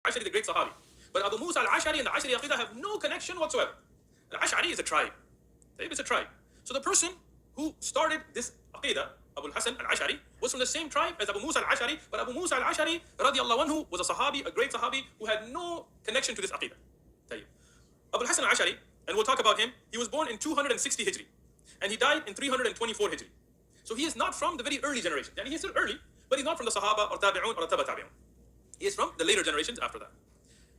Ashari, the great Sahabi. But Abu Musa al-Ashari and the Ashari Aqidah have no connection whatsoever. Al-Ashari is a tribe. It's a tribe. So the person who started this Aqidah, Abu al-Hasan al-Ashari, was from the same tribe as Abu Musa al-Ashari, but Abu Musa al-Ashari, radiallahu anhu, was a Sahabi, a great Sahabi, who had no connection to this Aqidah. Abu al-Hasan al-Ashari, and we'll talk about him, he was born in 260 Hijri, and he died in 324 Hijri. So he is not from the very early generation. And he's still early, but he's not from the Sahaba or Tabi'un or Taba Tabi'un. He is from the later generations after that.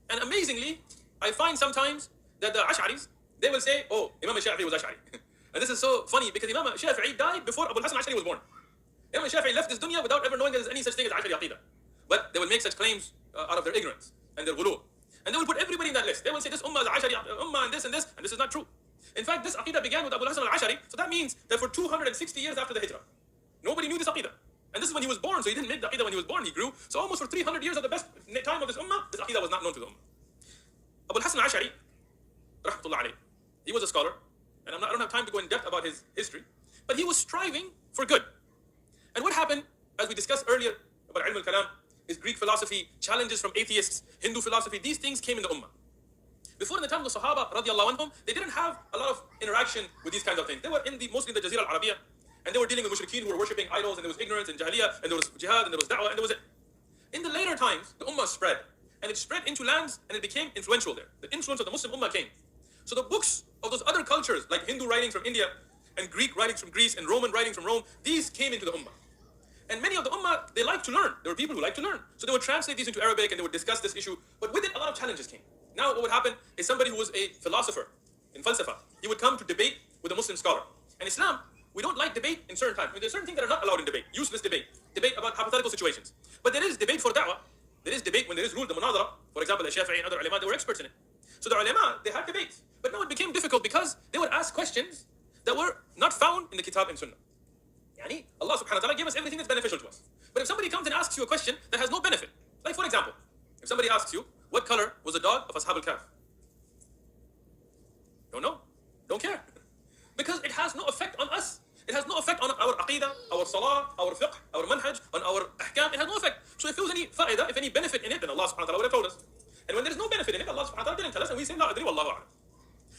And amazingly, I find sometimes that the Ash'aris, they will say, oh, Imam al-Shafi'i was Ash'ari. And this is so funny because Imam al-Shafi'i died before Abu al-Hasan al-Ash'ari was born. Imam al-Shafi'i left this dunya without ever knowing that there's any such thing as Ash'ari Aqidah. But they will make such claims out of their ignorance and their ghulu. And they will put everybody in that list. They will say this ummah is Ash'ari ummah and this, and this is not true. In fact, this Aqidah began with Abu al-Hasan al-Ash'ari, so that means that for 260 years after the Hijrah, nobody knew this Aqidah. And this is when he was born, so he didn't make the Aqidah when he was born, he grew. So almost for 300 years of the best time of this ummah, this Aqidah was not known to the ummah. Abu al-Hasan al-Ash'ari, rahmatullah alayh, he was a scholar, and I don't have time to go in depth about his history, but he was striving for good. And what happened, as we discussed earlier about ilm al-kalam, is Greek philosophy, challenges from atheists, Hindu philosophy, these things came in the ummah. Before, in the time of the Sahaba, radiallahu anhum, they didn't have a lot of interaction with these kinds of things. They were mostly in the Jazira al-Arabiya, and they were dealing with mushrikeen who were worshipping idols, and there was ignorance and jahiliyyah, and there was jihad, and there was da'wah, and there was it. In the later times, the ummah spread, and it spread into lands, and it became influential there. The influence of the Muslim ummah came. So the books of those other cultures, like Hindu writings from India, and Greek writings from Greece, and Roman writings from Rome, these came into the ummah. And many of the ummah, they like to learn. There were people who like to learn. So they would translate these into Arabic, and they would discuss this issue. But with it, a lot of challenges came. Now what would happen is somebody who was a philosopher in falsafa, he would come to debate with a Muslim scholar. And Islam, we don't like debate in certain times. I mean, there are certain things that are not allowed in debate. Useless debate about hypothetical situations. But there is debate for da'wah. There is debate when there is rule, the munadara. For example, the Shafi'i and other ulama, they were experts in it. So the ulama, they had debates. But now it became difficult because they would ask questions that were not found in the kitab and sunnah. Yani, Allah subhanahu wa ta'ala gave us everything that's beneficial to us. But if somebody comes and asks you a question that has no benefit, like for example, if somebody asks you, what color was the dog of Ashab al-Kahf? Don't know. Don't care. Because it has no effect on us. It has no effect on our aqidah, our salah, our fiqh, our manhaj, on our ahkam. It has no effect. So if there was any fa'idah, if any benefit in it, then Allah subhanahu wa ta'ala would have told us. And when there's no benefit in it, Allah subhanahu wa ta'ala didn't tell us, and we say, la adri wallahu a'lam.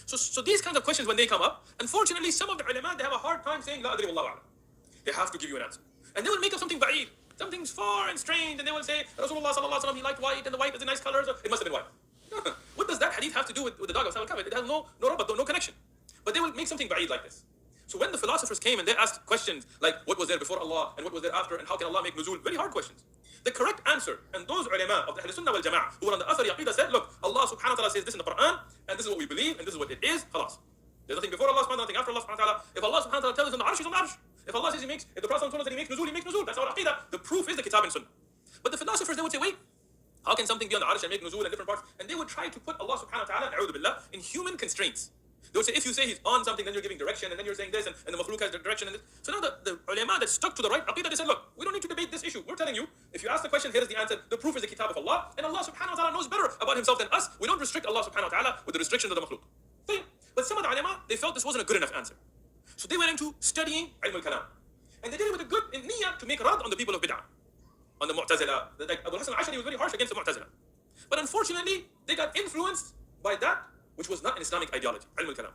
So these kinds of questions, when they come up, unfortunately, some of the ulama, they have a hard time saying, la adri wallahu a'lam. They have to give you an answer. And they will make up something ba'id, something's far and strange, and they will say, Rasulullah sallallahu alaihi wasallam, he liked white, and the white is a nice color, so it must have been white. What does that hadith have to do with the dog of Ashab al-Kahf? It has no rabat, no connection. But they will make something ba'id like this. So when the philosophers came and they asked questions like, what was there before Allah, and what was there after, and how can Allah make nuzul? Very hard questions. The correct answer, and those ulama of the Ahl Sunnah wal Jama'ah who were on the Athari Aqidah said, look, Allah subhanahu wa ta'ala says this in the Quran, and this is what we believe, and this is what it is, khalas. There's nothing before Allah subhanahu wa ta'ala, nothing after Allah subhanahu wa ta'ala. If Allah subhanahu wa ta'ala tells us on the arsh, he's on the arsh. If Allah says if the Prophet told us that he makes nuzul, that's our aqidah. The proof is the kitab and sunnah. But the philosophers, they would say, wait, how can something be on the arsh and make nuzul in different parts? And they would try to put Allah subhanahu wa ta'ala, na'udhu billah, in human constraints. They would say, if you say he's on something, then you're giving direction, and then you're saying this, and the makhluk has direction, and this. So now the ulama that stuck to the right aqidah, they said, look, we don't need to debate this issue. We're telling you, if you ask the question, here is the answer. The proof is the kitab of Allah, and Allah subhanahu wa ta'ala knows better about himself than us. We don't restrict Allah subhanahu wa ta'ala with the restrictions of the makhluk. But some of the ulama, they felt this wasn't a good enough answer. So they went into studying ilm al-kalam. And they did it with a good niyyah to make rad on the people of bid'ah. On the Mu'tazila. Like Abu Hasan al-Ashari was very harsh against the Mu'tazila. But unfortunately, they got influenced by that which was not an Islamic ideology, ilm al-kalam.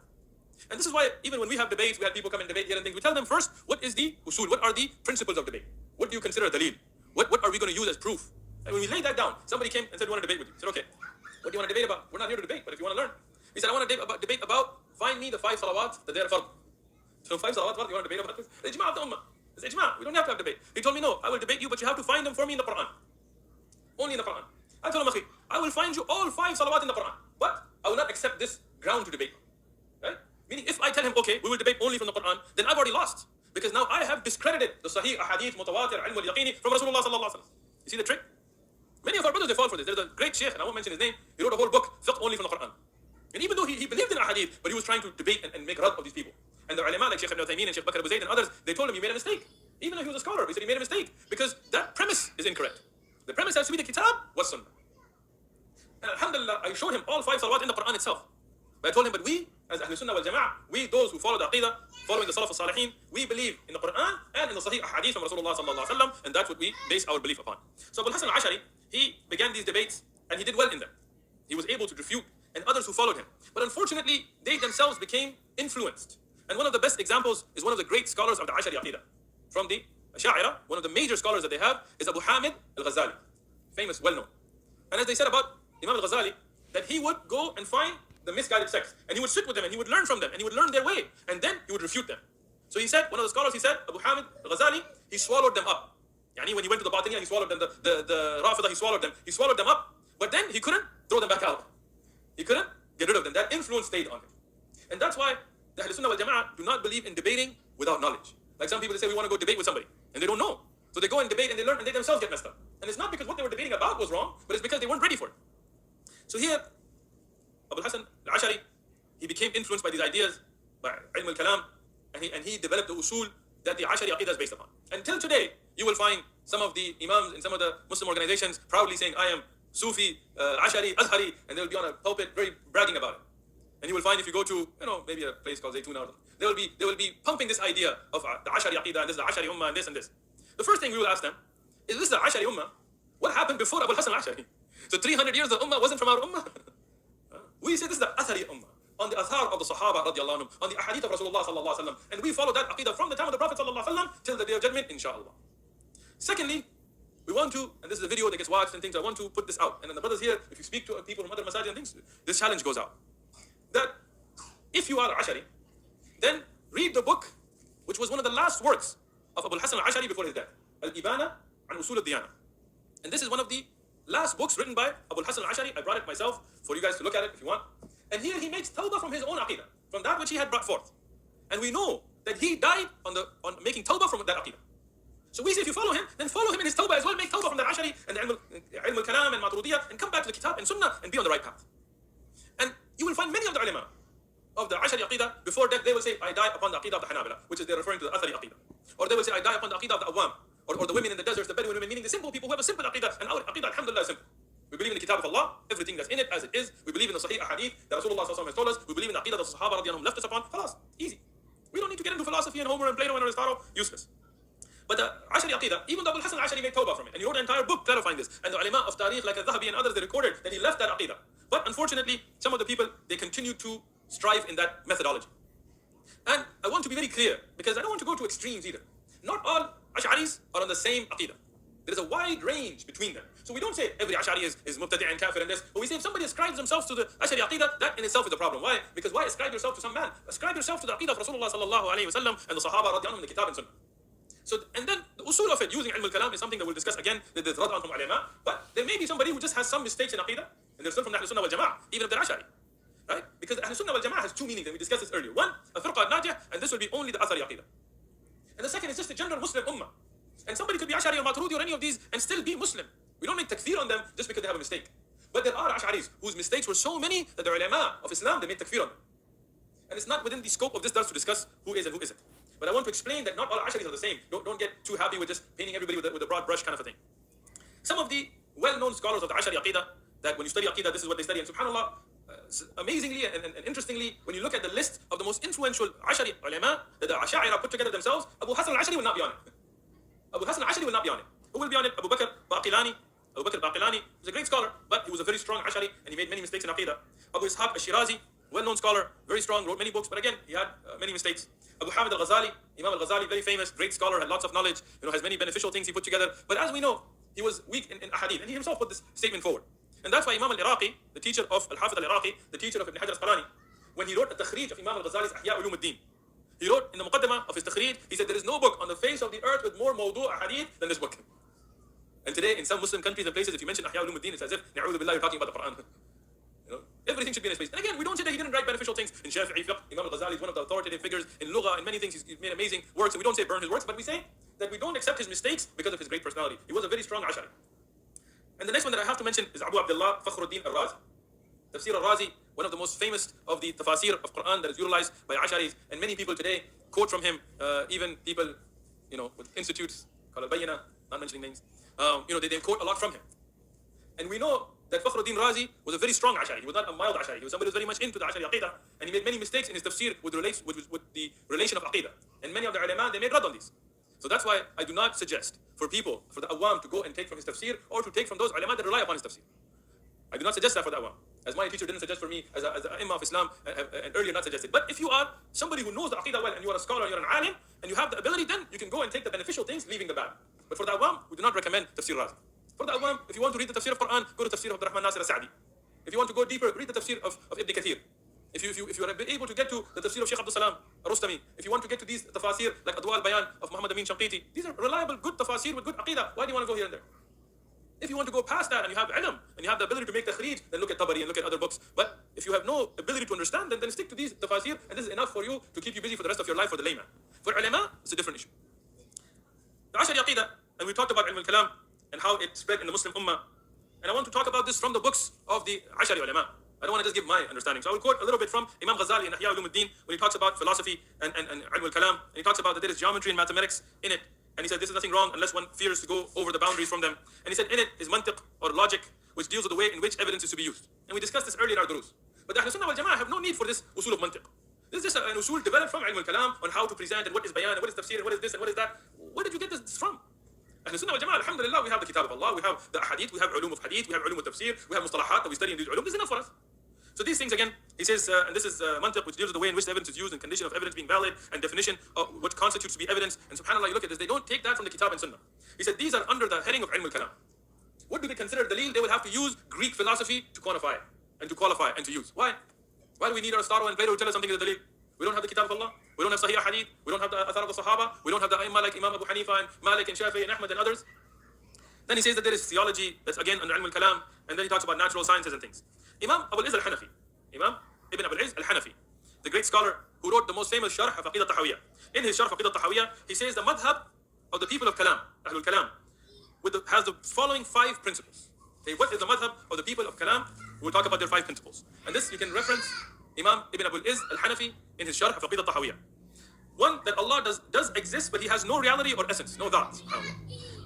And this is why even when we have debates, we have people come and debate here and things, we tell them first, what is the usul? What are the principles of debate? What do you consider a dalil? What are we going to use as proof? And when we laid that down, somebody came and said, we want to debate with you. I said, okay, what do you want to debate about? We're not here to debate, but if you want to learn. He said, I want to debate about, find me the 5 salawat that they are fard. So 5 salawat fard, you want to debate about this? The ijma' of the ummah. It's ijma'. We don't have to have debate. He told me, no, I will debate you, but you have to find them for me in the Quran. Only in the Quran. I told him, I will find you all 5 salawat in the Quran, but I will not accept this ground to debate. Right? Meaning, if I tell him, okay, we will debate only from the Quran, then I've already lost. Because now I have discredited the sahih, ahadith, mutawatir, ilm al-yaqini from Rasulullah sallallahu alaihi wasallam. You see the trick? Many of our brothers, they fall for this. There's a great sheikh, and I won't mention his name, he wrote a whole book, fiqh only from the Quran. And even though he believed in ahadith, but he was trying to debate and make rad of these people. And the ulama like Shaykh Ibn Uthaymeen and Shaykh Bakr Abu Zayd and others, they told him, you made a mistake. Even though he was a scholar, he said he made a mistake. Because that premise is incorrect. The premise has to be the kitab wa sunnah. And alhamdulillah, I showed him all 5 salawat in the Quran itself. But I told him, but we, as Ahl Sunnah wal Jama'ah, we those who follow the aqidah, following the Salaf al-Salihin, we believe in the Quran and in the Sahih Hadith from Rasulullah sallallahu alaihi wasallam, and that's what we base our belief upon. So Abu Hasan al-Ashari, he began these debates, and he did well in them. He was able to refute, and others who followed him. But unfortunately, they themselves became influenced. And one of the best examples is one of the great scholars of the Ashari Aqidah. From the Asha'ira, one of the major scholars that they have is Abu Hamid al-Ghazali, famous, well known. And as they said about Imam al-Ghazali, that he would go and find the misguided sects, and he would sit with them, and he would learn from them, and he would learn their way, and then he would refute them. So he said, one of the scholars, he said, Abu Hamid al-Ghazali, he swallowed them up. Yani when he went to the Batiniya, he swallowed them, the Rafidah, he swallowed them up, but then he couldn't throw them back out. He couldn't get rid of them. That influence stayed on him. And that's why the Ahl Sunnah wal Jama'ah do not believe in debating without knowledge. Like some people, they say, we want to go debate with somebody, and they don't know. So they go and debate, and they learn, and they themselves get messed up. And it's not because what they were debating about was wrong, but it's because they weren't ready for it. So here, Abu Hasan al-Ashari, he became influenced by these ideas, by ilm al-kalam, and he developed the usul that the Ashari Aqidah is based upon. Until today, you will find some of the imams in some of the Muslim organizations proudly saying, I am Sufi, Ashari, Azhari, and they will be on a pulpit very bragging about it. And you will find if you go to, maybe a place called Zaytuna, they will be pumping this idea of the Ashari Aqidah, and this is the Ashari Ummah, and this and this. The first thing we will ask them, is this the Ashari Ummah? What happened before Abu Hasan al-Ashari? So 300 years the Ummah wasn't from our Ummah. We say this is the Athari Ummah, on the Athar of the Sahaba radiallahu anhum, on the Ahadith of Rasulullah sallallahu alaihi wasallam, and we follow that Aqidah from the time of the Prophet sallallahu alaihi wasallam till the Day of Judgment, inshallah. Secondly, we want to, and this is a video that gets watched and things, I want to put this out. And then the brothers here, if you speak to people from other masajid and things, this challenge goes out. That if you are Ashari, then read the book, which was one of the last works of Abu Hasan al-Ashari before his death, Al-Ibana an Usul al-Diyana. And this is one of the last books written by Abu Hasan al-Ashari. I brought it myself for you guys to look at it if you want. And here he makes tawbah from his own aqidah, from that which he had brought forth. And we know that he died on making tawbah from that aqidah. So we say if you follow him, then follow him in his tawbah as well, make tawbah from the Ashari and the ilm al-kalam and Maturidiyah, and come back to the kitab and sunnah and be on the right path. And you will find many of the ulama of the Ashari aqidah, before death they will say, I die upon the aqidah of the Hanabila, which is they're referring to the Athari aqidah. Or they will say, I die upon the aqidah of the Awam, or the women in the deserts, the Bedouin women, meaning the simple people who have a simple aqidah, and our aqidah, alhamdulillah, is simple. We believe in the kitab of Allah, everything that's in it as it is. We believe in the Sahih Ahadith that Rasulullah sallallahu alaihi wasallam has told us. We believe in the aqidah that the Sahaba radiallahu anhum left us upon. Khalas, easy. We don't need to get into philosophy and Homer and Plato and Aristotle, useless. But the Ashari Aqidah, even though Abu Hasan al-Ashari made tawbah from it, and he wrote an entire book clarifying this, and the ulama of Tariq like al-Dhahabi and others, they recorded that he left that Aqidah. But unfortunately, some of the people, they continue to strive in that methodology. And I want to be very clear, because I don't want to go to extremes either. Not all Ash'aris are on the same Aqidah. There is a wide range between them. So we don't say every Ash'ari is mubtadi' and kafir and this, but we say if somebody ascribes themselves to the Ash'ari Aqidah, that in itself is a problem. Why? Because why ascribe yourself to some man? Ascribe yourself to the Aqidah of Rasulullah sallallahu alayhi wa sallam and the Sahaba radiallahu anhum in the kitab and sunnah. So, and then the usul of it, using ilm al-kalam, is something that we'll discuss again, that there's rad anhum ulama, but there may be somebody who just has some mistakes in Aqidah, and they're still from the Ahl Sunnah wal Jama'ah, even if they're Ash'ari. Right? Because Ahl Sunnah wal Jama'ah has two meanings, and we discussed this earlier. One, a firqa al-najih, and this will be only the Athari Aqidah. And the second is just the general Muslim ummah. And somebody could be Ash'ari or Maturidi or any of these and still be Muslim. We don't make takfir on them just because they have a mistake. But there are Ash'aris whose mistakes were so many that the ulama of Islam, they made takfir on them. And it's not within the scope of this dars to discuss who is and who isn't. But I want to explain that not all Ash'aris are the same. Don't get too happy with just painting everybody with a broad brush kind of a thing. Some of the well-known scholars of the Ash'ari Aqidah, that when you study Aqidah, this is what they study. And subhanAllah, amazingly and interestingly, when you look at the list of the most influential Ash'ari ulama that the Ash'ari put together themselves, Abu Hasan al-Ash'ari will not be on it. Abu Hasan al-Ash'ari will not be on it. Who will be on it? Abu Bakr Baqilani. Abu Bakr Baqilani was a great scholar, but he was a very strong Ash'ari and he made many mistakes in Aqidah. Abu Ishaq al-Shirazi, well-known scholar, very strong, wrote many books, but again, he had many mistakes. Abu Hamid al-Ghazali, Imam al-Ghazali, very famous, great scholar, had lots of knowledge, has many beneficial things he put together. But as we know, he was weak in Ahadith, and he himself put this statement forward. And that's why Imam al-Iraqi, the teacher of Al-Hafidh al-Iraqi, the teacher of Ibn Hajar al-Asqalani, when he wrote a takhrij of Imam al-Ghazali's Ihya Ulum al-Din, he wrote in the Muqaddimah of his takhrij, he said, there is no book on the face of the earth with more mawdu' ahadith than this book. And today, in some Muslim countries and places, if you mention Ihya Ulum al-Din, it's as if, na'udhu billah, you're talking about the Quran. Everything should be in his place. And again, we don't say that he didn't write beneficial things in Shafi'i fiqh. Imam al-Ghazali is one of the authoritative figures in Lugha and many things. He's made amazing works, and we don't say burn his works, but we say that we don't accept his mistakes because of his great personality. He was a very strong Ash'ari. And the next one that I have to mention is Abu Abdullah Fakhruddin al-Razi. Tafsir al-Razi, one of the most famous of the tafasir of Quran that is utilized by Ash'aris, and many people today quote from him, even people, with institutes called al-Bayyina, not mentioning names, they quote a lot from him. And we know that Fakhruddin Razi was a very strong Ash'ari. He was not a mild Ash'ari. He was somebody who was very much into the Ash'ari Aqidah, and he made many mistakes in his tafsir with the relation of Aqidah. And many of the ulama, they made rad on these. So that's why I do not suggest for the awam, to go and take from his tafsir or to take from those ulama that rely upon his tafsir. I do not suggest that for the awam. As my teacher didn't suggest for me, as an imam of Islam, and earlier not suggested. But if you are somebody who knows the aqidah well, and you are a scholar, you're an alim, and you have the ability, then you can go and take the beneficial things, leaving the bad. But for the awam, we do not recommend tafsir razi. For the awam, if you want to read the tafsir of Quran, go to tafsir of Abdurrahman Nasir al-Sa'di. If you want to go deeper, read the tafsir of Ibn Kathir. If you are able to get to the tafsir of Shaykh Abdul Salam al-Rustami, if you want to get to these tafasir like Adwa al-Bayan of Muhammad Amin Shanqiti, these are reliable, good tafasir with good aqidah. Why do you want to go here and there? If you want to go past that and you have ilm and you have the ability to make takhrij, then look at Tabari and look at other books. But if you have no ability to understand, then stick to these tafasir, and this is enough for you to keep you busy for the rest of your life for the layman. For ulama, it's a different issue. The Ashari Aqidah, and we talked about ilm al-kalam and how it spread in the Muslim ummah. And I want to talk about this from the books of the Ashari ulama. I don't want to just give my understanding. So I will quote a little bit from Imam Ghazali in Ihya Ulumuddin when he talks about philosophy and ilm al-kalam. And he talks about that there is geometry and mathematics in it. And he said, this is nothing wrong unless one fears to go over the boundaries from them. And he said, in it is mantiq or logic, which deals with the way in which evidence is to be used. And we discussed this earlier in our durus. But the Ahl Sunnah wal Jama'ah have no need for this usul of mantiq. This is just an usul developed from ilm al-kalam on how to present and what is bayan and what is tafsir and what is this and what is that. Where did you get this from? Ahl Sunnah wal Jama'ah, alhamdulillah, we have the kitab of Allah, we have the hadith, we have ulum of hadith, we have ulum of tafsir, we have mustalahat that we study in these ulum. This is enough for us. So these things again, he says, and this is mantiq, which deals with the way in which the evidence is used and condition of evidence being valid and definition of what constitutes to be evidence. And subhanAllah, you look at this, they don't take that from the kitab and sunnah. He said, these are under the heading of ilm al-kalam. What do they consider daleel? They would have to use Greek philosophy to quantify it and to qualify and to use. Why? Why do we need Aristotle and Plato to tell us something is a daleel? We don't have the kitab of Allah. We don't have Sahih Hadith. We don't have the Athar of the Sahaba. We don't have the Aimma like Imam Abu Hanifa and Malik and Shafi and Ahmad and others. Then he says that there is theology that's again under ilm al-kalam, and then he talks about natural sciences and things. Imam Abu al-Izz al-Hanafi, Imam Ibn Abu al-Izz al-Hanafi, the great scholar who wrote the most famous sharh of Aqidah Tahawiyah. In his sharh of Aqidah Tahawiyah, he says the madhab of the people of Kalam, Ahlul Kalam, has the following 5 principles. Okay, what is the madhab of the people of Kalam? We'll talk about their 5 principles. And this you can reference Imam Ibn Abu al-Izz al-Hanafi in his sharh of Aqidah Tahawiyah. One, that Allah does exist, but He has no reality or essence, no that.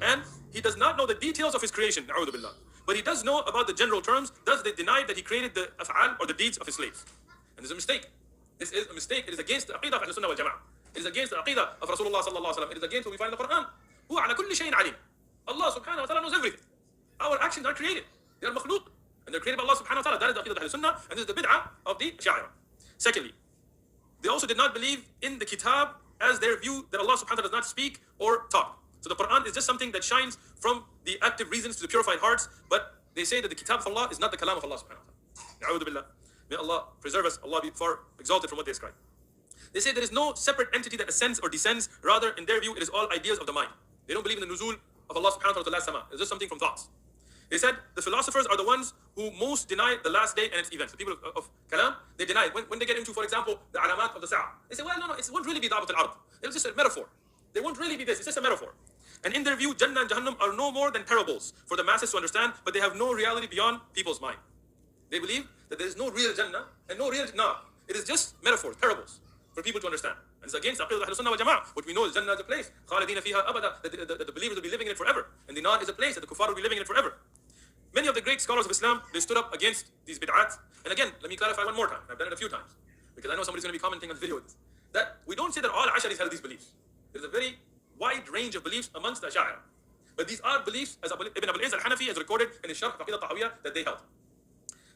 And He does not know the details of His creation, na'udhu billah. But He does know about the general terms. Thus they deny that He created the af'al or the deeds of His slaves. And this is a mistake. This is a mistake. It is against the aqidah of Ahl Sunnah wal Jama'ah. It is against the aqidah of Rasulullah sallallahu alaihi wasallam. It is against what we find in the Quran. Huwa ala kulli shay'in alim. Allah subhanahu wa ta'ala knows everything. Our actions are created. They are makhluq. And they're created by Allah subhanahu wa ta'ala. That is the aqidah of Ahl Sunnah. And this is the bid'ah of the Ash'ari. Secondly, they also did not believe in the kitab as their view that Allah subhanahu wa ta'ala does not speak or talk. So the Quran is just something that shines from the active reasons to the purified hearts. But they say that the kitab of Allah is not the kalam of Allah subhanahu wa ta'ala. Na'udhu billah. May Allah preserve us. Allah be far exalted from what they ascribe. They say there is no separate entity that ascends or descends. Rather, in their view, it is all ideas of the mind. They don't believe in the nuzul of Allah subhanahu wa ta'ala to the last sama. It's just something from thoughts. They said the philosophers are the ones who most deny the last day and its events. The people of Kalam, they deny it. When they get into, for example, the alamat of the Sa'ah, they say, well, no, it won't really be Da'wat al-Ard. It's just a metaphor. They won't really be this. It's just a metaphor. And in their view, Jannah and Jahannam are no more than parables for the masses to understand, but they have no reality beyond people's mind. They believe that there is no real Jannah and no real Nar. It is just metaphors, parables for people to understand. And it's against Aqidah Ahl Sunnah wal Jama'ah. What we know is Jannah is a place. Khalidina fiha abada. That the believers will be living in it forever. And the Nar is a place that the kuffar will be living in it forever. Many of the great scholars of Islam, they stood up against these bid'at. And again, let me clarify one more time. I've done it a few times. Because I know somebody's going to be commenting on the video with this. That we don't say that all Asharis held these beliefs. There's a very wide range of beliefs amongst the Ash'ari. But these are beliefs, as Ibn Abu al-Izz al-Hanafi has recorded in his Sharh of Aqidah Tahawiyah, that they held.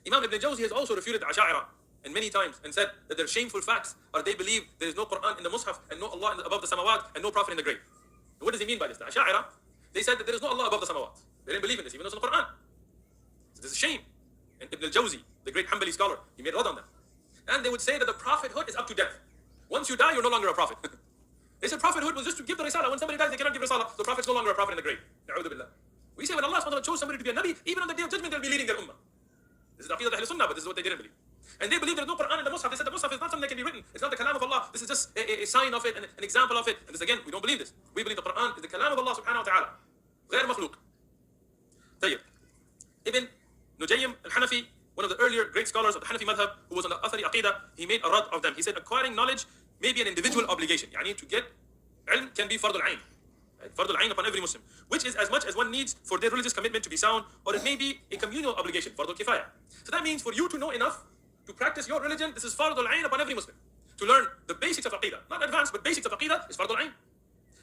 Imam Ibn Jawzi has also refuted the Ash'ari and many times and said that their shameful facts are they believe there is no Quran in the Mus'haf and no Allah above the samawat and no Prophet in the grave. What does he mean by this? The Ash'ari, they said that there is no Allah above the samawat. They didn't believe in this, even though it's in the Quran. So this is a shame. And Ibn al-Jawzi, the great Hanbali scholar, he made rad on them. And they would say that the prophethood is up to death. Once you die, you're no longer a prophet. They said prophethood was just to give the risalah. When somebody dies, they cannot give risalah. The prophet's no longer a prophet in the grave. Na'udhu billah. We say when Allah SWT chose somebody to be a nabi, even on the day of judgment, they'll be leading their ummah. This is the aqidah of Ahl Sunnah, but this is what they didn't believe. And they believe there's no Quran in the Mus'haf. They said the Mus'haf is not something that can be written. It's not the kalam of Allah. This is just a sign of it, and an example of it. And this again, we don't believe this. We believe the Quran is the kalam of Allah subhanahu wa ta'ala. غير مخلوق. طيب. Ibn Nujaym al-Hanafi, one of the earlier great scholars of the Hanafi madhab, who was on the Athari Aqidah, he made a rad of them. He said acquiring knowledge may be an individual obligation. Yani to get ilm can be fard al-ayn. Fard al-ayn upon every Muslim, which is as much as one needs for their religious commitment to be sound, or it may be a communal obligation, fard al-kifaya. So that means for you to know enough to practice your religion, this is fard al-ayn upon every Muslim. To learn the basics of aqidah, not advanced, but basics of aqidah is fard al-ayn.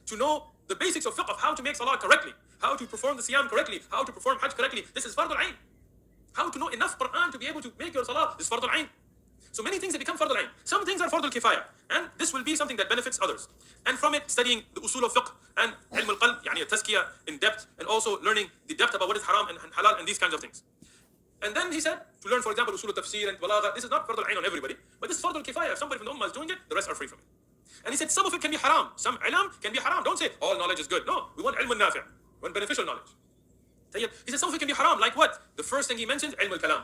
To know the basics of fiqh, of how to make salah correctly, how to perform the siyam correctly, how to perform hajj correctly, this is fard al-ayn. How to know enough Quran to be able to make your salah. This is fard al-ain. So many things that become fard al-ain. Some things are fard al-kifaya, and this will be something that benefits others. And from it, studying the usul of fiqh and ilm al-qalb, yani tazkiyah in depth, and also learning the depth about what is haram and halal and these kinds of things. And then he said to learn, for example, usul al-tafsir and balagha. This is not fard al-ain on everybody, but this is fard al-kifaya. If somebody from the ummah is doing it, the rest are free from it. And he said some of it can be haram. Some ilm can be haram. Don't say all knowledge is good. No, we want ilm al-nafi'. We want beneficial knowledge. He said some of it can be haram. Like what? The first thing he mentioned, ilm al-kalam.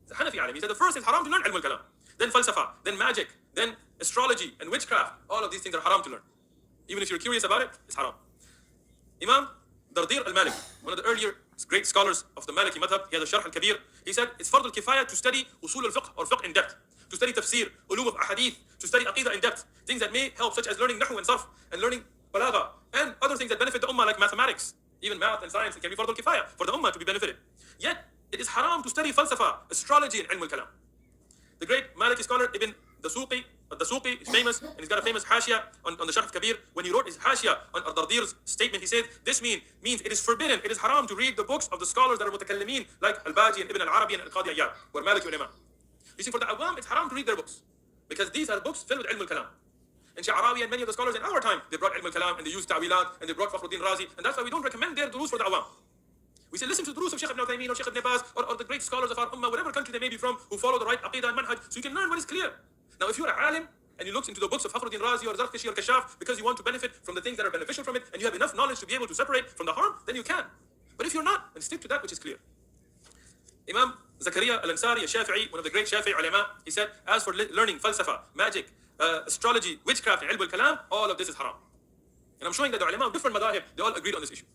The Hanafi alim. He said the first is haram to learn ilm al-kalam. Then falsafa, then magic, then astrology and witchcraft. All of these things are haram to learn. Even if you're curious about it, it's haram. Imam Dardir al-Maliki, one of the earlier great scholars of the Maliki madhab, he has a Sharh al-Kabir. He said it's fard al-kifaya to study usul al-fiqh or fiqh in depth, to study tafsir, ulum of ahadith, to study aqidah in depth, things that may help, such as learning nahu and sarf, and learning balagha, and other things that benefit the ummah like mathematics, even math and science. It can be fard al-kifaya for the ummah to be benefited. Yet it is haram to study falsafa, astrology, and ilm al-kalam. The great Maliki scholar Ibn Dasuqi is famous, and he's got a famous hashia on the Sharh Kabir. When he wrote his hashia on Dardir's statement, he said, this means it is forbidden, it is haram to read the books of the scholars that are mutakallimin, like Al-Baji and Ibn Al-Arabi and Al-Qadi Ayyad, who are Maliki ulama. You see, for the awam, it's haram to read their books, because these are books filled with ilm al-kalam. And Sha'arawi and many of the scholars in our time, they brought ilm al-kalam, and they used ta'wilat, and they brought Fakhruddin Razi, and that's why we don't recommend their durus for the awam. We say, listen to the durus of Shaykh Ibn Uthaymeen or Shaykh Ibn Baz or the great scholars of our ummah, whatever country they may be from, who follow the right aqidah and manhaj, so you can learn what is clear. Now, if you're an alim and you look into the books of Fakhruddin Razi or Zarkashi or Kashaf because you want to benefit from the things that are beneficial from it, and you have enough knowledge to be able to separate from the harm, then you can. But if you're not, then stick to that which is clear. Imam Zakaria al-Ansari, a Shafi'i, one of the great Shafi'i ulama, he said, as for learning falsafa, magic, astrology, witchcraft, and ilm al-kalam, all of this is haram. And I'm showing that the ulama of different madahib, they all agreed on this issue.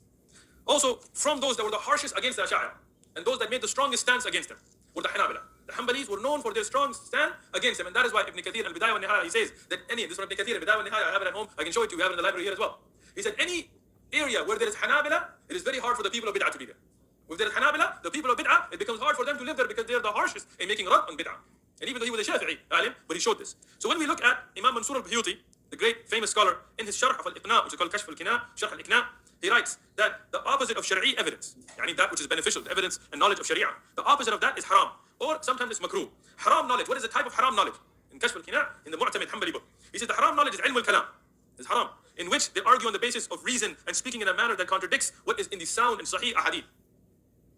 Also, from those that were the harshest against the Ashari, and those that made the strongest stance against them, were the Hanabila. The Hanbalis were known for their strong stand against them, and that is why Ibn Kathir al-Bidayah wa-Nihaya, he says that this one Ibn Kathir al-Bidayah wa-Nihaya, I have it at home, I can show it to you, we have it in the library here as well. He said any area where there is Hanabila, it is very hard for the people of Bid'ah to be there. If there is Hanabila, the people of Bid'ah, it becomes hard for them to live there because they are the harshest in making rad on Bid'ah. And even though he was a Shafi'i alim, but he showed this. So when we look at Imam Mansur al-Buyuti, the great famous scholar, in his Sharh of al-Iqna, which is called Kashf al-Kina, Sharh al-Iqna, he writes that the opposite of Shari'i evidence, yani that which is beneficial, the evidence and knowledge of Sharia, the opposite of that is haram, or sometimes it's makruh. Haram knowledge, what is the type of haram knowledge? In Kashf al-Kina, in the Mu'tamid Hanbali book, he says the haram knowledge is ilm al-kalam, is haram, in which they argue on the basis of reason and speaking in a manner that contradicts what is in the sound and sahih ahadith.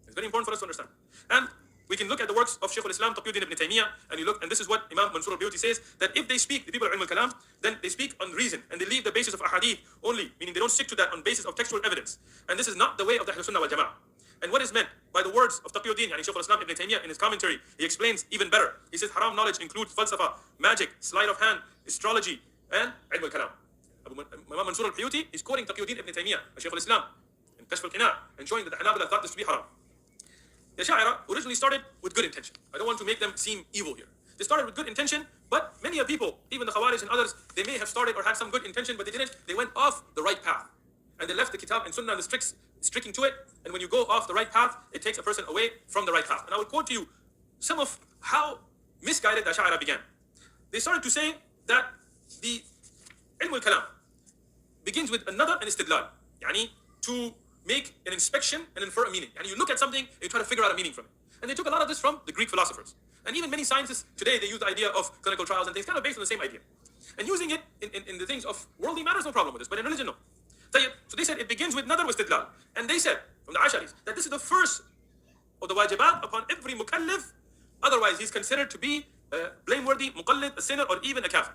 It's very important for us to understand. And we can look at the works of Shaykh al-Islam Taqiyuddin ibn Taymiyyah, and this is what Imam Mansur al-Buyuti says, that if they speak, the people of ilm al-kalam, then they speak on reason, and they leave the basis of ahadith only, meaning they don't stick to that on basis of textual evidence. And this is not the way of the Ahlul Sunnah wal Jama'ah. And what is meant by the words of Taqiyuddin, yani Shaykh al-Islam ibn Taymiyyah, in his commentary, he explains even better. He says haram knowledge includes falsafa, magic, sleight of hand, astrology, and ilm al-kalam. Imam Mansur al-Buyuti is quoting Taqiyuddin ibn Taymiyyah, Shaykh al-Islam, in Kashf al-Qina, and showing that the Hanabila thought this to be haram. The Ash'ari originally started with good intention. I don't want to make them seem evil here. They started with good intention, but many of people, even the Khawarij and others, they may have started or had some good intention, but they didn't. They went off the right path. And they left the Kitab and Sunnah and the sticking to it. And when you go off the right path, it takes a person away from the right path. And I will quote to you some of how misguided the Ash'ari began. They started to say that the ilm al-kalam begins with another and istidlal. Yani to make an inspection and infer a meaning. And you look at something and you try to figure out a meaning from it. And they took a lot of this from the Greek philosophers. And even many scientists today, they use the idea of clinical trials and things kind of based on the same idea. And using it in the things of worldly matters, no problem with this, but in religion, no. So they said it begins with nadar wa istidlal. And they said, from the Asharis, that this is the first of the wajibat upon every mukallif. Otherwise, he's considered to be blameworthy, muqallid, a sinner, or even a kafir.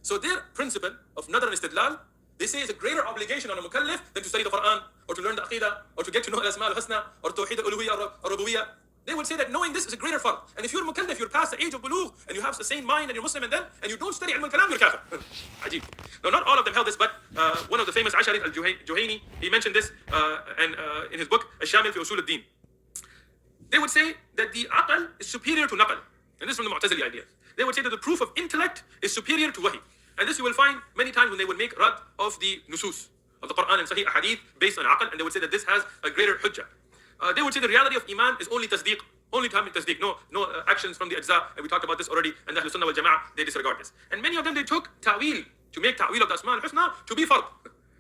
So their principle of nadar and istidlal, they say it's a greater obligation on a mukallif than to study the Quran, or to learn the Aqidah, or to get to know al-Asma al-Husna, or Tawheed al-Uluhiyyah or Rububiyyah. They would say that knowing this is a greater fard. And if you're mukallif, you're past the age of bulugh, and you have the same mind, and you're Muslim, and you don't study ilm al-kalam, you're kafir. Ajib. Now, not all of them held this, but one of the famous Ashari al-Juhayni, he mentioned this in his book, Al-Shamil fi Usul al-Din. They would say that the aql is superior to naql. And this is from the Mu'tazili ideas. They would say that the proof of intellect is superior to wahi. And this you will find many times when they would make rad of the nusus of the Quran and Sahih Hadith based on aql, and they would say that this has a greater hujjah. They would say the reality of iman is only tasdeeq, only time in tasdeeq, no actions from the ajza, and we talked about this already, and the Ahlul Sunnah wal Jama'ah, they disregard this. And many of them, they took ta'wil, to make ta'wil of the Asma al-Husna to be fard,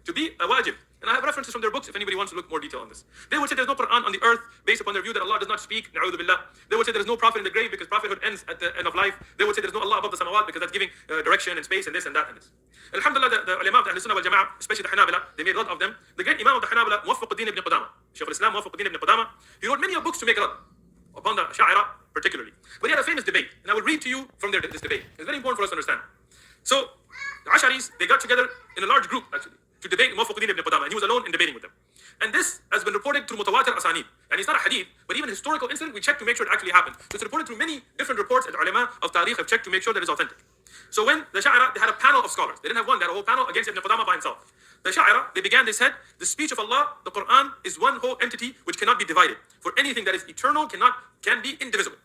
to be a wajib. And I have references from their books if anybody wants to look more detail on this. They would say there's no Quran on the earth based upon their view that Allah does not speak. Na'udhu billah. They would say there's no prophet in the grave because prophethood ends at the end of life. They would say there's no Allah above the samawat because that's giving direction and space and this and that and this. Alhamdulillah, the ulama of the Ahl Sunnah wal Jama'ah, especially the Hanabila, they made rad of them. The great Imam of the Hanabila, Muwaffiq ibn Qudama, Shaykh al-Islam Muwaffiq ibn Qudama, he wrote many books to make rad upon the Ash'ari particularly. But he had a famous debate, and I will read to you from this debate. It's very important for us to understand. So, the Asharis, they got together in a large group actually to debate Muwaffiq ibn Qudama, and he was alone in debating with them. And this has been reported through mutawatir asanid. And it's not a hadith, but even historical incident, we checked to make sure it actually happened. So it's reported through many different reports that the ulama of tariq have checked to make sure that it's authentic. So when the Sha'ira, they had a panel of scholars. They didn't have one, they had a whole panel against Ibn Qudama by himself. The Sha'ira, they said, the speech of Allah, the Quran, is one whole entity which cannot be divided. For anything that is eternal can be indivisible.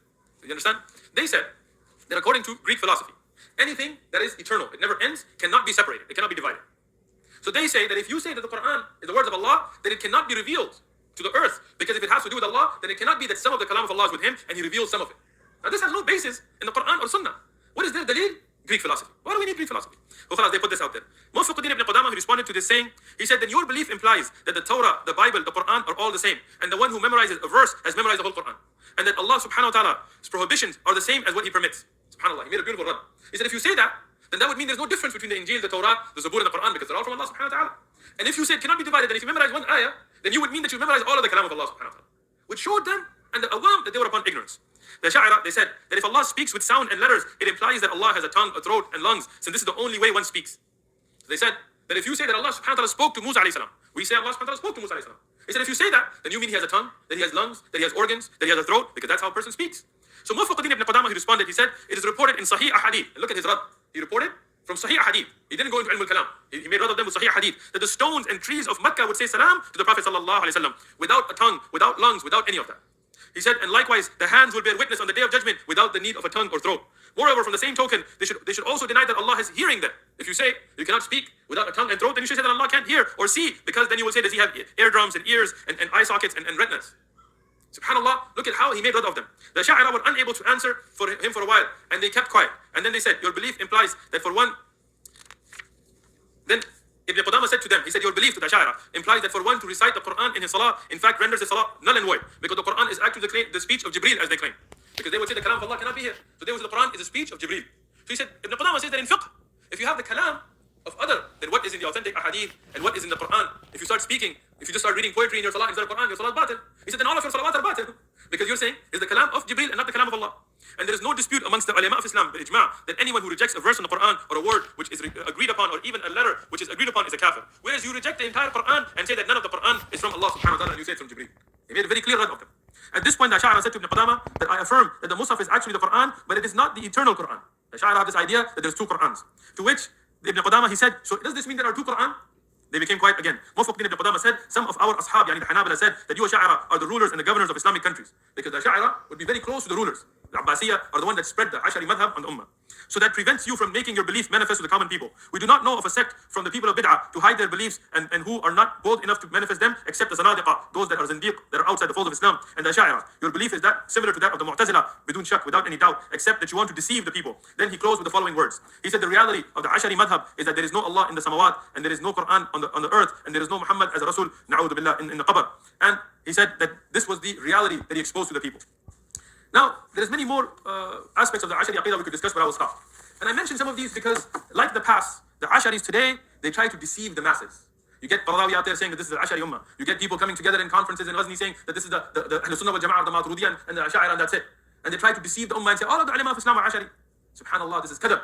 You understand? They said that according to Greek philosophy, anything that is eternal, it never ends, cannot be separated, it cannot be divided. So they say that if you say that the Quran is the words of Allah, then it cannot be revealed to the earth. Because if it has to do with Allah, then it cannot be that some of the kalam of Allah is with him and he reveals some of it. Now this has no basis in the Quran or Sunnah. What is their dalil? Greek philosophy. Why do we need Greek philosophy? Well, they put this out there. Muwaffiq ibn Qudama, he responded to this saying, he said, then your belief implies that the Torah, the Bible, the Quran are all the same. And the one who memorizes a verse has memorized the whole Quran. And that Allah subhanahu wa ta'ala's prohibitions are the same as what he permits. SubhanAllah, he made a beautiful rad. He said, if you say that, then that would mean there's no difference between the Injil, the Torah, the Zabur, and the Quran, because they're all from Allah subhanahu wa ta'ala. And if you say it cannot be divided, then if you memorize one ayah, then you would mean that you memorize all of the kalam of Allah subhanahu wa ta'ala. Which showed them and the awam that they were upon ignorance. The Sha'ira, they said that if Allah speaks with sound and letters, it implies that Allah has a tongue, a throat, and lungs, since this is the only way one speaks. They said that if you say that Allah subhanahu wa ta'ala spoke to Musa alayhi salam, we say Allah subhanahu wa ta'ala spoke to Musa alayhi salam. He said if you say that, then you mean he has a tongue, that he has lungs, that he has organs, that he has a throat, because that's how a person speaks. So Muwaffiq ibn Qudama, he responded, he said, it is reported in Sahih Ahadith. And look at his rad. He reported from Sahih Hadith. He didn't go into Ilm al-Kalam. He made rad of them with Sahih Hadith. That the stones and trees of Mecca would say salam to the Prophet sallallahu alaihi wasallam without a tongue, without lungs, without any of that. He said, and likewise, the hands will bear witness on the day of judgment without the need of a tongue or throat. Moreover, from the same token, they should also deny that Allah has hearing them. If you say you cannot speak without a tongue and throat, then you should say that Allah can't hear or see, because then you will say, does he have eardrums and ears and eye sockets and retinas? SubhanAllah, look at how he made rad of them. The Sha'ira were unable to answer for him for a while, and they kept quiet. And then they said, your belief implies that for one... Then Ibn Qudama said to them, he said, your belief to the Ashari implies that for one to recite the Quran in his salah, in fact renders his salah null and void. Because the Quran is actually the speech of Jibreel, as they claim. Because they would say the kalam of Allah cannot be here. So they would say the Quran is a speech of Jibreel. So he said, Ibn Qudama says that in fiqh, if you have the kalam of other than what is in the authentic ahadith and what is in the Quran, if you start speaking, if you just start reading poetry in your salah instead of Quran, your salah is batil. He said, then all of your salawat are batil. Because you're saying is the kalam of Jibreel and not the kalam of Allah. And there is no dispute amongst the ulama of Islam, the ijma', that anyone who rejects a verse in the Quran or a word which is agreed upon, or even a letter which is agreed upon, is a kafir. Whereas you reject the entire Quran and say that none of the Quran is from Allah subhanahu wa ta'ala, and you say it's from Jibreel. He made a very clear rad of them. At this point, the Ash'ari said to Ibn Qudama that I affirm that the Mus'haf is actually the Quran, but it is not the eternal Quran. The Ash'ari have this idea that there's two Qurans. To which Ibn Qudama, he said, so does this mean there are two Quran? They became quiet again. Muwaffiq ibn Qudama said, some of our ashab, yani the Hanabila, said that you Ash'ari are the rulers and the governors of Islamic countries. Because the Ash'ari would be very close to the rulers. The Abbasiyya are the one that spread the Ashari madhab on the Ummah. So that prevents you from making your belief manifest to the common people. We do not know of a sect from the people of bid'ah to hide their beliefs and who are not bold enough to manifest them, except the Zanadiqa, those that are zindiq, that are outside the fold of Islam, and the Ash'ari. Your belief is that similar to that of the Mu'tazila, bidun shak, without any doubt, except that you want to deceive the people. Then he closed with the following words. He said the reality of the Ashari madhab is that there is no Allah in the samawat, and there is no Quran on the earth, and there is no Muhammad as a Rasul, na'udhu billah, in the qabr. And he said that this was the reality that he exposed to the people. Now, there's many more aspects of the Ashari Aqidah we could discuss, but I will stop. And I mention some of these because, like the past, the Asharis today, they try to deceive the masses. You get Qaradawi out there saying that this is the Ashari Ummah. You get people coming together in conferences in Ghazni saying that this is the Ahl Sunnah wal Jama'ah, the Maturidiyya, and the Ash'ari, and that's it. And they try to deceive the Ummah and say, all of the ulama of Islam are Ashari. Subhanallah, this is kadab.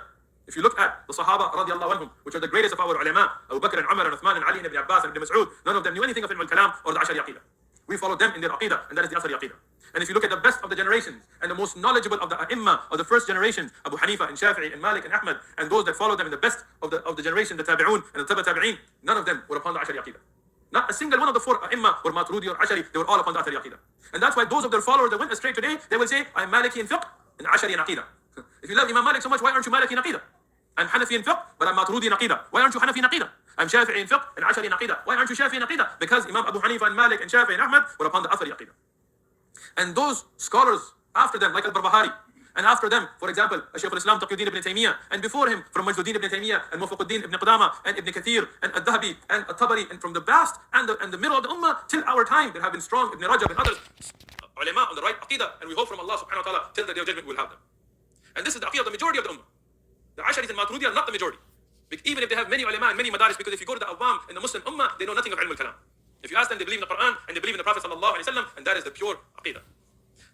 If you look at the Sahaba, radiallahu anhum, which are the greatest of our ulama, Abu Bakr and Umar and Uthman and Ali and Ibn Abbas and Ibn Mas'ud, none of them knew anything of Ilm al-Kalam or the Ashari Aqidah. We follow them in their Aqidah, and that is the Ashari Aqidah. And if you look at the best of the generations and the most knowledgeable of the A'imma of the first generation, Abu Hanifa and Shafi'i and Malik and Ahmad, and those that follow them in the best of the generation, the Tabi'un and the Tabi'in, none of them were upon the Ashari Aqidah. Not a single one of the four A'imma were Maturidi or Ashari, they were all upon the Ashari Aqidah. And that's why those of their followers that went astray today, they will say, I'm Maliki in fiqh and Ashari in Aqidah. If you love Imam Malik so much, why aren't you Maliki in Aqidah? I'm Hanafi in fiqh, but I'm Maturidi in Aqidah. Why aren't you Hanafi in Aqidah? I'm Shafi'i in fiqh and Ashari in Aqidah. Why aren't you Shafi'i in Aqidah? Because Imam Abu Hanifa and Malik and Shafi'i and Ahmad were upon the Athari Aqidah. And those scholars after them, like Al-Barbahari And after them, for example, Shaykh al-Islam Taqiyuddin ibn Taymiyyah, and before him, from Majduddin ibn Taymiyyah, and Mufaquddin ibn Qudama, and Ibn Kathir, and Al-Dhahabi, and Al-Tabari, and from the past, and the middle of the Ummah, till our time, there have been strong Ibn Rajab and others, ulama on the right aqidah, and we hope from Allah subhanahu wa ta'ala, till the day of judgment we will have them. And this is the aqidah of the majority of the Ummah. The Asharis and Maturidi are not the majority. Even if they have many ulama and many madaris, because if you go to the Awam in the Muslim Ummah, they know nothing of ilm al-kalam. If you ask them, they believe in the Quran, and they believe in the Prophet sallallahu alaihi wasallam, and that is the pure aqidah.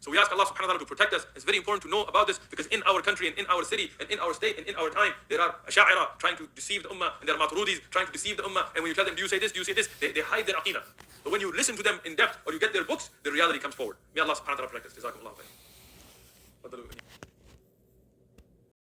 So we ask Allah subhanahu wa ta'ala to protect us. It's very important to know about this, because in our country and in our city and in our state and in our time, there are Ashari trying to deceive the Ummah, and there are Maturudis trying to deceive the Ummah, and when you tell them, do you say this, do you say this, they hide their aqidah. But when you listen to them in depth, or you get their books, the reality comes forward. May Allah subhanahu wa ta'ala protect us. Jazakumullah khair.